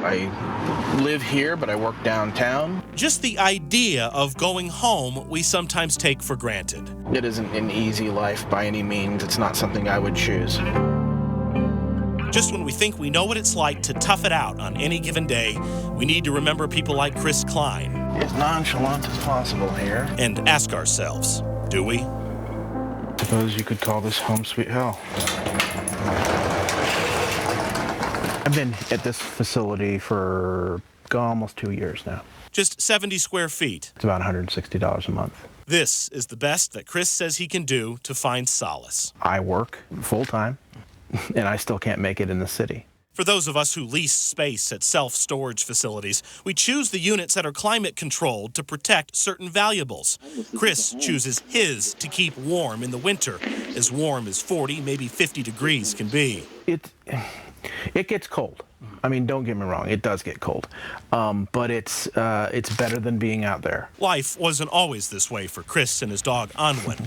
I live here, but I work downtown. Just the idea of going home we sometimes take for granted. It isn't an easy life by any means. It's not something I would choose. Just when we think we know what it's like to tough it out on any given day, we need to remember people like Chris Klein. As nonchalant as possible here. And ask ourselves, do we? I suppose you could call this home sweet hell. I've been at this facility for almost 2 years now. Just 70 square feet. It's about $160 a month. This is the best that Chris says he can do to find solace. I work full-time, and I still can't make it in the city. For those of us who lease space at self-storage facilities, we choose the units that are climate-controlled to protect certain valuables. Chris chooses his to keep warm in the winter, as warm as 40, maybe 50 degrees can be. It gets cold. I mean, don't get me wrong, it does get cold. But it's better than being out there. Life wasn't always this way for Chris and his dog, Onwin.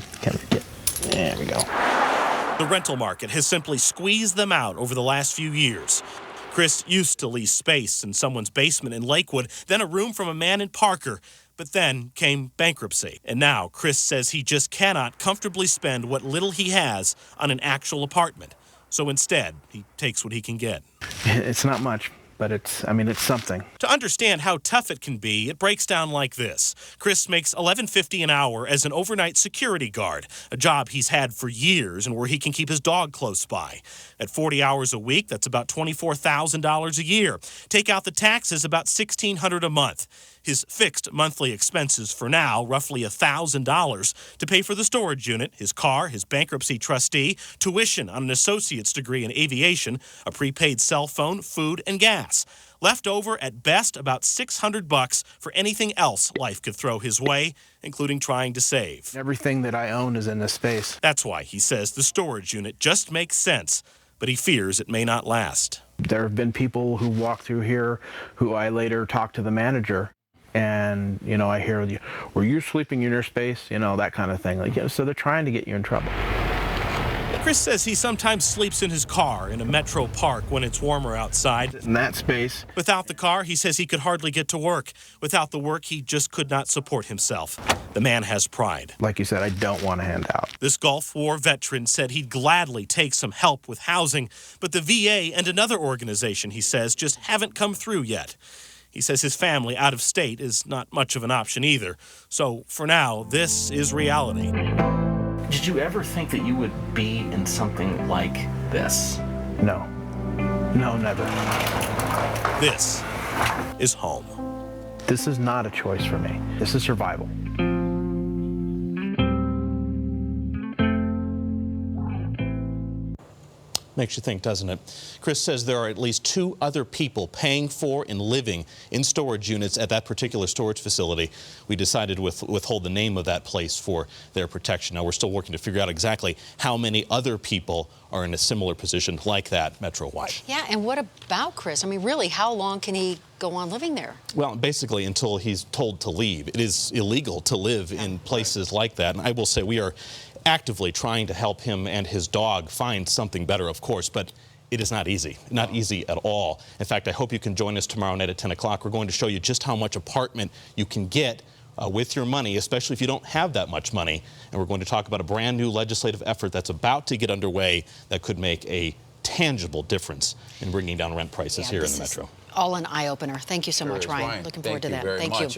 There we go. The rental market has simply squeezed them out over the last few years. Chris used to lease space in someone's basement in Lakewood, then a room from a man in Parker. But then came bankruptcy. And now Chris says he just cannot comfortably spend what little he has on an actual apartment. So instead, he takes what he can get. It's not much, but it's something. To understand how tough it can be, it breaks down like this. Chris makes $11.50 an hour as an overnight security guard, a job he's had for years and where he can keep his dog close by. At 40 hours a week, that's about $24,000 a year. Take out the taxes, about $1,600 a month. His fixed monthly expenses for now, roughly $1,000 to pay for the storage unit, his car, his bankruptcy trustee, tuition on an associate's degree in aviation, a prepaid cell phone, food, and gas. Left over at best about $600 for anything else life could throw his way, including trying to save. Everything that I own is in this space. That's why he says the storage unit just makes sense, but he fears it may not last. There have been people who walk through here who I later talk to the manager. And, I hear, were you sleeping in your space? That kind of thing. So they're trying to get you in trouble. Chris says he sometimes sleeps in his car in a metro park when it's warmer outside. In that space. Without the car, he says he could hardly get to work. Without the work, he just could not support himself. The man has pride. Like you said, I don't want to hand out. This Gulf War veteran said he'd gladly take some help with housing, but the VA and another organization, he says, just haven't come through yet. He says his family out of state is not much of an option either. So for now, this is reality. Did you ever think that you would be in something like this? No. No, never. This is home. This is not a choice for me. This is survival. Makes you think, doesn't it? Chris says there are at least 2 other people paying for and living in storage units at that particular storage facility. We decided to withhold the name of that place for their protection. Now, we're still working to figure out exactly how many other people are in a similar position like that metro-wide. Yeah, and what about Chris? I mean, really, how long can he go on living there? Well, basically until he's told to leave. It is illegal to live in places like that. And I will say we are actively trying to help him and his dog find something better, of course, but it is not easy at all. In fact, I hope you can join us tomorrow night at 10 o'clock. We're going to show you just how much apartment you can get with your money, especially if you don't have that much money. And we're going to talk about a brand new legislative effort that's about to get underway that could make a tangible difference in bringing down rent prices here in the metro. All an eye-opener. Thank you so much, Ryan. Looking forward to that. Thank you very much.